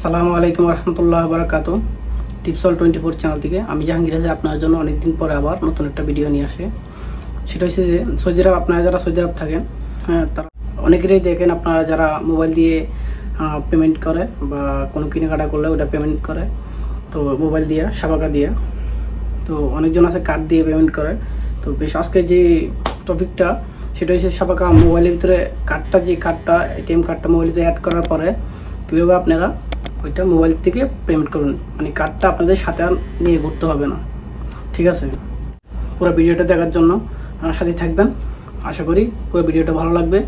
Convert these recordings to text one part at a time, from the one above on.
আসসালামু আলাইকুম রহমতুল্লাহ বারাকাতু। টিপসল 24 চ্যানেল থেকে আমি জাহাঙ্গীর আছি আপনার জন্য অনেকদিন পরে আবার নতুন একটা ভিডিও নিয়ে আসে। সেটা হচ্ছে যে সৌদি আরব, আপনারা যারা সৌদি আরব থাকেন, হ্যাঁ, তারা অনেকেরই দেখেন আপনারা যারা মোবাইল দিয়ে পেমেন্ট করে বা কোনো কেনাকাটা করলে ওটা পেমেন্ট করে, তো মোবাইল দিয়ে শাবাকা দিয়ে, তো অনেকজন আছে কার্ড দিয়ে পেমেন্ট করে। তো বেশ আজকে যে টপিকটা সেটা হচ্ছে শাবাকা মোবাইলের ভিতরে কার্ডটা এটিএম কার্ডটা মোবাইলে অ্যাড করার পরে কীভাবে আপনারা ওইটা মোবাইল থেকে পেমেন্ট করুন, মানে কার্ডটা আপনাদের সাথে আর নিয়ে ঘুরতে হবে না। ঠিক আছে, পুরো ভিডিওটা দেখার জন্য আমার সাথে থাকবেন। আশা করি পুরো ভিডিওটা ভালো লাগবে।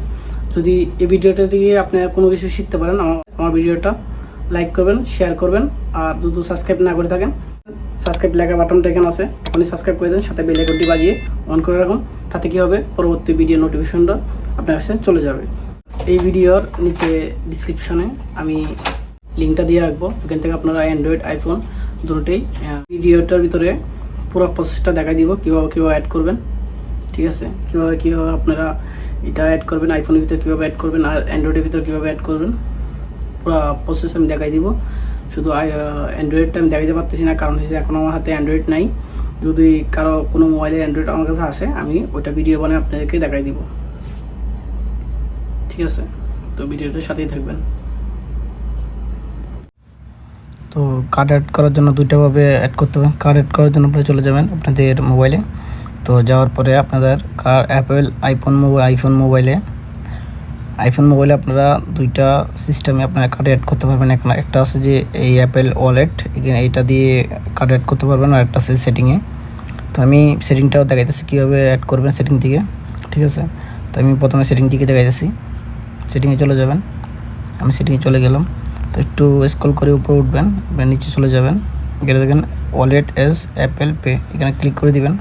যদি এই ভিডিওটা দিয়ে আপনি কোনো কিছু শিখতে পারেন, আমার ভিডিওটা লাইক করবেন, শেয়ার করবেন, আর যদি সাবস্ক্রাইব না করে থাকেন, সাবস্ক্রাইব লেখা বাটনটা এখানে আছে, আপনি সাবস্ক্রাইব করে দেন, সাথে বেল আইকনটি বাজিয়ে অন করে রাখুন। তাতে কী হবে, পরবর্তী ভিডিও নোটিফিকেশনটা আপনার কাছে চলে যাবে। এই ভিডিওর নিচে ডিসক্রিপশনে আমি লিঙ্কটা দিয়ে রাখবো, ওখান থেকে আপনারা অ্যান্ড্রয়েড আইফোন দুটোতেই ভিডিওটার ভিতরে পুরো প্রসেসটা দেখাই দিব, কীভাবে অ্যাড করবেন। ঠিক আছে, কীভাবে আপনারা এটা অ্যাড করবেন, আইফোনের ভিতরে কীভাবে অ্যাড করবেন আর অ্যান্ড্রয়েডের ভিতরে কীভাবে অ্যাড করবেন, পুরো প্রসেস আমি দেখাই দিব। শুধু অ্যান্ড্রয়েডটা আমি দেখাইতে পারতেছি না, কারণ হচ্ছে এখন আমার হাতে অ্যান্ড্রয়েড নাই। যদি কারো কোনো মোবাইলে অ্যান্ড্রয়েড আমার কাছে আসে, আমি ওইটা ভিডিও বানিয়ে আপনাদেরকে দেখাই দিব। ঠিক আছে, তো ভিডিওটার সাথেই থাকবেন। তো কার্ড অ্যাড করার জন্য দুইটাভাবে অ্যাড করতে হবে। কার্ড অ্যাড করার জন্য আপনারা চলে যাবেন আপনাদের মোবাইলে। তো যাওয়ার পরে আপনাদের আইফোন মোবাইলে আপনারা দুইটা সিস্টেমে আপনারা কার্ড অ্যাড করতে পারবেন। এখানে একটা আছে যে এই অ্যাপেল ওয়ালেট, এখানে এইটা দিয়ে কার্ড অ্যাড করতে পারবেন, আর একটা আছে সেটিংয়ে। তো আমি সেটিংটাও দেখাইতেছি কীভাবে অ্যাড করবেন সেটিং থেকে। ঠিক আছে, তো আমি প্রথমে সেটিং থেকে দেখাইতেছি। সেটিংয়ে চলে যাবেন, আমি সেটিংয়ে চলে গেলাম। তো একটু স্ক্রল করে উপরে উঠবেন, আপনার নিচে চলে যাবেন, এখানে দেখেন ওয়ালেট এজ অ্যাপেল পে, এখানে ক্লিক করে দিবেন।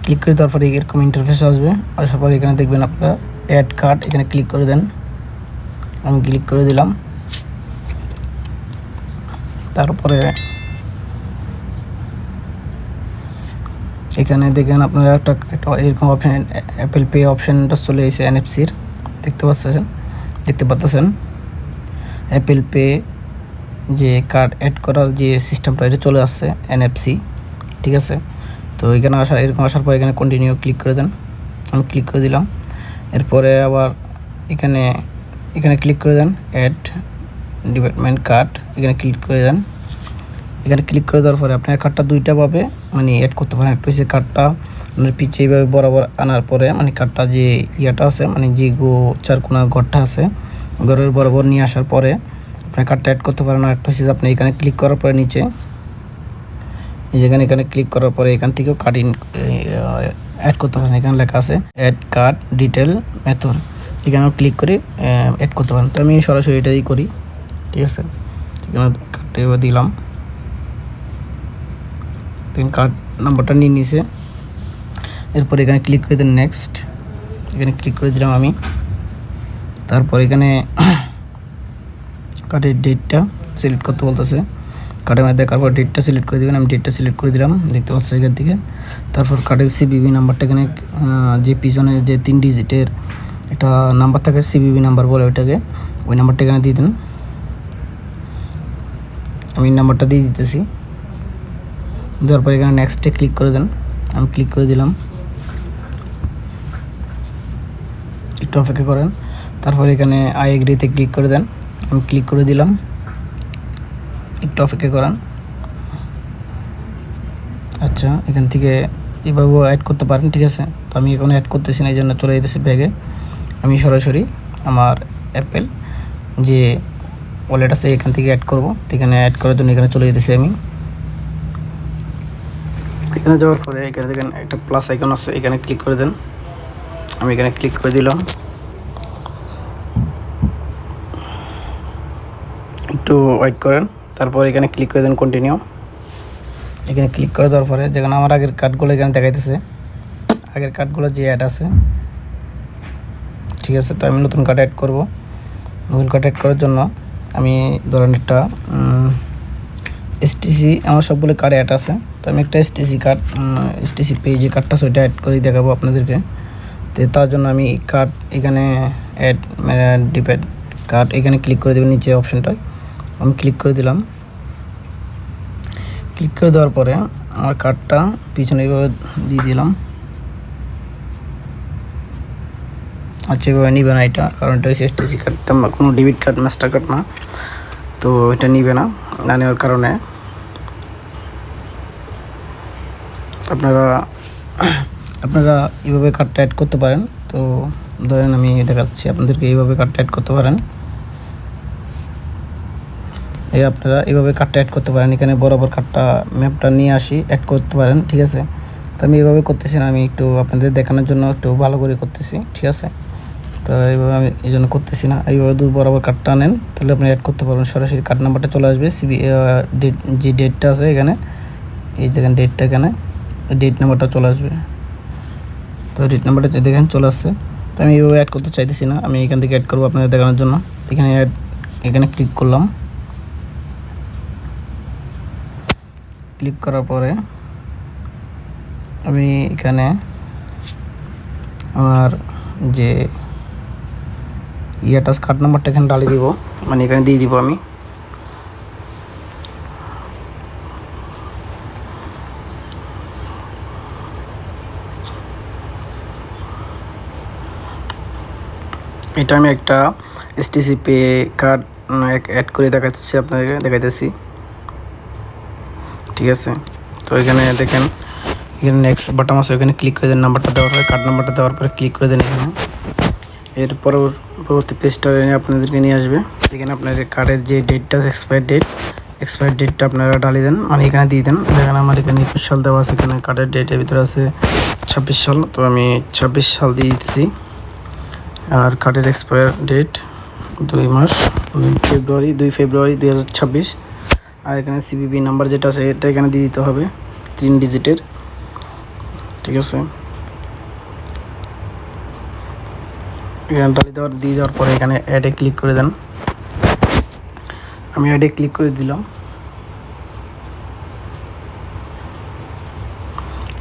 ক্লিক করে দেওয়ার পরে এরকম ইন্টারফেস আসবে। আসার পরে এখানে দেখবেন আপনারা অ্যাড কার্ড, এখানে ক্লিক করে দেন। আমি ক্লিক করে দিলাম। তারপরে এখানে দেখেন আপনারা একটা এরকম অপশান, অ্যাপেল পে অপশানটা চলে এসেছে এনএফসির, দেখতে পাচ্ছেন অ্যাপেল পে যে কার্ড অ্যাড করার যে সিস্টেমটা এটা চলে আসছে এনএফসি। ঠিক আছে, তো এখানে এরকম আসার পর এখানে কন্টিনিউ ক্লিক করে দেন। আমি ক্লিক করে দিলাম। এরপরে আবার এখানে ক্লিক করে দেন অ্যাড ডেবিট কার্ড, এখানে ক্লিক করে দেন। এখানে ক্লিক করে দেওয়ার পরে আপনার কার্ডটা দুইটাভাবে মানে অ্যাড করতে পারেন। একটা হচ্ছে কার্ডটা আপনার পিছে এইভাবে বরাবর আনার পরে, মানে কার্ডটা যে ইয়েটা আছে, মানে যে চারকোনা ঘরটা আছে, ঘরের বরাবর নিয়ে আসার পরে আপনার কার্ডটা অ্যাড করতে পারেন। আর একটা হচ্ছে আপনি এখানে ক্লিক করার পরে নিচে এখানে ক্লিক করার পরে এখান থেকেও কার্ড অ্যাড করতে পারেন। এখানে লেখা আছে অ্যাড কার্ড ডিটেল মেথড, এখানেও ক্লিক করে অ্যাড করতে পারেন। তো আমি সরাসরি এটাই করি। ঠিক আছে, এখানে কার্ডটা এবার দিলাম, কার্ড নাম্বারটা নিয়ে নিছে। এরপর এখানে ক্লিক করে দেন নেক্সট, এখানে ক্লিক করে দিলাম আমি। তারপর এখানে কার্ডের ডেটটা সিলেক্ট করতে বলতেছে, কার্ডের মধ্যে দেখার পর ডেটটা সিলেক্ট করে দেবেন। আমি ডেটটা সিলেক্ট করে দিলাম, দেখতে পাচ্ছি এখান থেকে। তারপর কার্ডের সিবিবি নাম্বারটা, এখানে যে পিছনে যে 3 ডিজিটের একটা নাম্বার থাকে, সিবিবি নাম্বার বলে ওইটাকে, ওই নাম্বারটা এখানে দিয়ে দেন। আমি নাম্বারটা দিয়ে দিতেছি। দেওয়ার পর এখানে নেক্সটে ক্লিক করে দেন। আমি ক্লিক করে দিলাম, একটু অপেক্ষা করেন। তারপর এখানে আই এগ্রিতে ক্লিক করে দেন। আমি ক্লিক করে দিলাম, একটু অপেক্ষা করেন। আচ্ছা, এখান থেকে এভাবেও অ্যাড করতে পারেন। ঠিক আছে, তো আমি এখন অ্যাড করতেছি না, এই জন্য চলে যেতেছি ব্যাগে। আমি সরাসরি আমার অ্যাপেল যে ওয়ালেট আছে এখান থেকে অ্যাড করব। তো এখানে অ্যাড করার জন্য এখানে চলে যেতেছি আমি। এখানে যাওয়ার পরে এখানে দেখেন একটা প্লাস আইকন আছে, এখানে ক্লিক করে দেন। আমি এখানে ক্লিক করে দিলাম, একটু ওয়েট করেন। তারপর এখানে ক্লিক করে দেন কন্টিনিউ। এখানে ক্লিক করে দেওয়ার পরে যেখানে আমার আগের কার্ডগুলো এখানে দেখাইতেছে, আগের কার্ডগুলো যে অ্যাড আছে। ঠিক আছে, তো আমি নতুন কার্ড অ্যাড করব। নতুন কার্ড অ্যাড করার জন্য আমি ধরেন একটা এসটিসি, আমার সবগুলো কার্ড অ্যাড আছে, তো আমি একটা এসটিসি পে যে কার্ডটা আছে ওইটা অ্যাড করে দেখাবো আপনাদেরকে। তো তার জন্য আমি কার্ড এখানে অ্যাড ডেবিট কার্ড এখানে ক্লিক করে দেবেন, নিচে অপশনটায় আমি ক্লিক করে দিলাম। ক্লিক করে দেওয়ার পরে আমার কার্ডটা পিছনে এইভাবে দিয়ে দিলাম। আচ্ছা, এভাবে নিবে না এটা, কারণ এটা হচ্ছে STC কার্ড, কোনো ডেবিট কার্ড মাস্টার কার্ড না, তো এটা নিবে না। না নেওয়ার কারণে আপনারা এইভাবে কার্ডটা অ্যাড করতে পারেন। তো ধরেন আমি দেখাচ্ছি আপনাদেরকে, এইভাবে কার্ডটা অ্যাড করতে পারেন। আপনারা এইভাবে কার্ডটা অ্যাড করতে পারেন। এখানে বরাবর কার্ডটা ম্যাপটা নিয়ে আসি অ্যাড করতে পারেন, ঠিক আছে। তো আমি এইভাবে করতেছি না, আমি একটু আপনাদের দেখানোর জন্য একটু ভালো করে করতেছি, ঠিক আছে। তো এইভাবে আমি এই জন্য করতেছি না, এইভাবে বরাবর কার্ডটা আনেন, তাহলে আপনি অ্যাড করতে পারবেন। সরাসরি কার্ড নাম্বারটা চলে আসবে, ডেট যে ডেটটা আছে এখানে, এই দেখেন ডেটটা, এখানে ডেট নাম্বারটা চলে আসবে। তো ডেট নাম্বারটা দেখেন চলে আসছে। তো আমি এইভাবে অ্যাড করতে চাইতেছি না, আমি এখান থেকে অ্যাড করবো আপনাদের দেখানোর জন্য। এখানে ক্লিক করলাম। ক্লিক করার পরে আমি এখানে আমার যে ইয়াটা কার্ড নাম্বারটা এখানে ডালিয়ে দিব, মানে এখানে দিয়ে দিব আমি। এটা আমি একটা STC পে কার্ড অ্যাড করে দেখাচ্ছি, আপনাদেরকে দেখাইতেছি, ঠিক আছে। তো এখানে দেখেন, এখানে নেক্সট বাটন আছে, এখানে ক্লিক করে দেন। নাম্বারটা দেওয়ার পরে, কার্ড নাম্বারটা দেওয়ার পরে ক্লিক করে দেন এখানে। এর পরবর্তী পেজটা আপনাদেরকে নিয়ে আসবে। এখানে আপনাদের কার্ডের যে ডেটটা, এক্সপায়ার ডেটটা আপনারা ডালিয়ে দেন, মানে এখানে দিয়ে দেন। দেখেন আমার এখানে 21 সাল দেওয়া আছে, এখানে কার্ডের ডেটের ভিতরে আছে 26 সাল, তো আমি 26 সাল দিয়ে দিতেছি। আর কার্ডের এক্সপায়ার ডেট 2 ফেব্রুয়ারি 2026। আর এখানে CVV নাম্বার যেটা আছে এটা এখানে দিয়ে দিতে হবে, 3 ডিজিটের, ঠিক আছে। এখানে দিয়ে দেওয়ার পরে এখানে অ্যাডে ক্লিক করে দেন। আমি অ্যাডে ক্লিক করে দিলাম।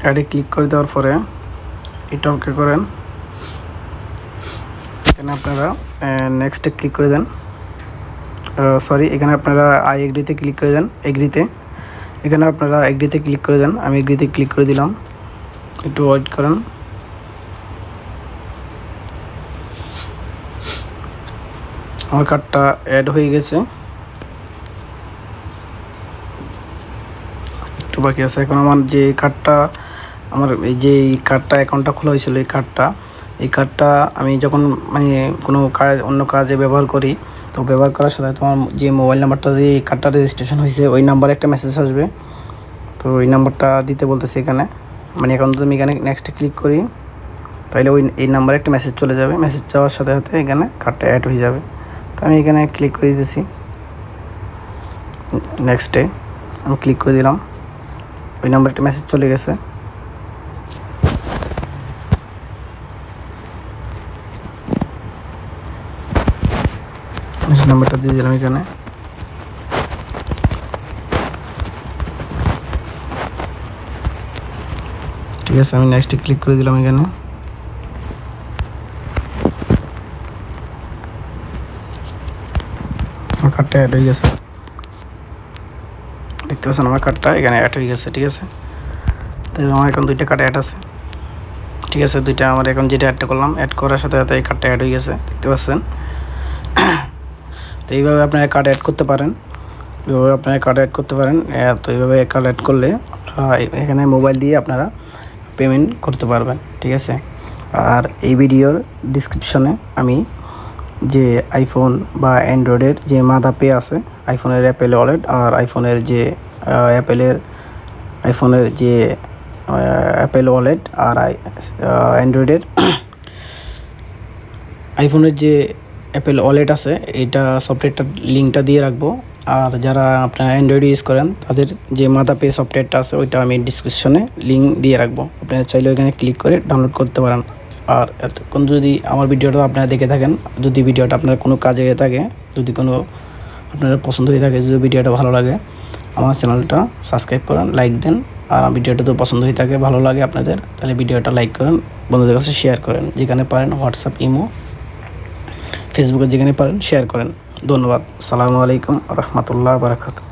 অ্যাডে ক্লিক করে দেওয়ার পরে এটা ওকে করেন। এখানে আপনারা নেক্সটে ক্লিক করে দেন, এখানে আপনারা এগ্রিতে ক্লিক করে দেন। এখানে আপনারা এগ্রিতে ক্লিক করে দেন। আমি এগ্রিতে ক্লিক করে দিলাম, একটু ওয়েট করেন। আমার কার্ডটা অ্যাড হয়ে গেছে, একটু বাকি আছে। এখন আমার যে কার্ডটা, এই যে কার্ডটা অ্যাকাউন্টটা খোলা হয়েছিল, এই কার্ডটা আমি যখন মানে কোনো অন্য কাজে ব্যবহার করি, তো ব্যবহার করার সাথে তোমার যে মোবাইল নাম্বারটা দিয়ে এই কার্ডটা রেজিস্ট্রেশন হয়েছে, ওই নাম্বারে একটা মেসেজ আসবে। তো ওই নাম্বারটা দিতে বলতেছে এখানে, মানে এখন যদি আমি এখানে নেক্সটে ক্লিক করি, তাহলে এই নাম্বারে একটা মেসেজ চলে যাবে। মেসেজ যাওয়ার সাথে সাথে এখানে কার্ডটা অ্যাড হয়ে যাবে। তো আমি এখানে ক্লিক করে দিতেছি, নেক্সটে আমি ক্লিক করে দিলাম, ওই নাম্বারে একটা মেসেজ চলে গেছে। নাম্বারটা দিয়ে দিলাম এখানে। ঠিক আছে, আমি নেক্সটে ক্লিক করে দিলাম এখানে। আমার কার্ডটা অ্যাড হয়ে গেছে, দেখতে পাচ্ছেন আমার কার্ডটা এখানে অ্যাড হয়ে গেছে, ঠিক আছে। তাই আমার এখন 2টা কার্ড অ্যাড আছে, ঠিক আছে। 2টা আমার এখন যেটা অ্যাড করলাম, অ্যাড করার সাথে সাথে এই কার্ডটা অ্যাড হয়ে গেছে, দেখতে পাচ্ছেন। তো এইভাবে আপনারা কার্ড অ্যাড করতে পারেন, তো এইভাবে কার্ড অ্যাড করলে এখানে মোবাইল দিয়ে আপনারা পেমেন্ট করতে পারবেন, ঠিক আছে। আর এই ভিডিওর ডিসক্রিপশনে আমি যে আইফোন বা অ্যান্ড্রয়েডের যে মাদা পে আছে, আইফোনের অ্যাপেল ওয়ালেট, আর আইফোনের যে অ্যাপেল ওয়ালেট, আর অ্যান্ড্রয়েডের আইফোনের যে অ্যাপেল ওয়ালেট আছে, এটা সফটওয়্যারটার লিঙ্কটা দিয়ে রাখবো। আর যারা আপনারা অ্যান্ড্রয়েড ইউজ করেন, তাদের যে মাদা পে সফটওয়্যারটা আছে, ওইটা আমি ডিসক্রিপশনে লিঙ্ক দিয়ে রাখবো, আপনারা চাইলে ওইখানে ক্লিক করে ডাউনলোড করতে পারেন। আর এতক্ষণ যদি আমার ভিডিওটা আপনারা দেখে থাকেন, যদি ভিডিওটা আপনার কোনো কাজে থাকে, যদি কোনো আপনার পছন্দ হয়ে থাকে, যদি ভিডিওটা ভালো লাগে, আমার চ্যানেলটা সাবস্ক্রাইব করেন, লাইক দেন। আর ভিডিওটা তো পছন্দ হয়ে থাকে, ভালো লাগে আপনাদের, তাহলে ভিডিওটা লাইক করেন, বন্ধুদের কাছে শেয়ার করেন, যেখানে পারেন হোয়াটসঅ্যাপ, ইমো, ফেসবুকে যেখানে পারেন শেয়ার করেন। ধন্যবাদ। আসসালামু আলাইকুম রহমতুল্লাহ বারাকাতুহু।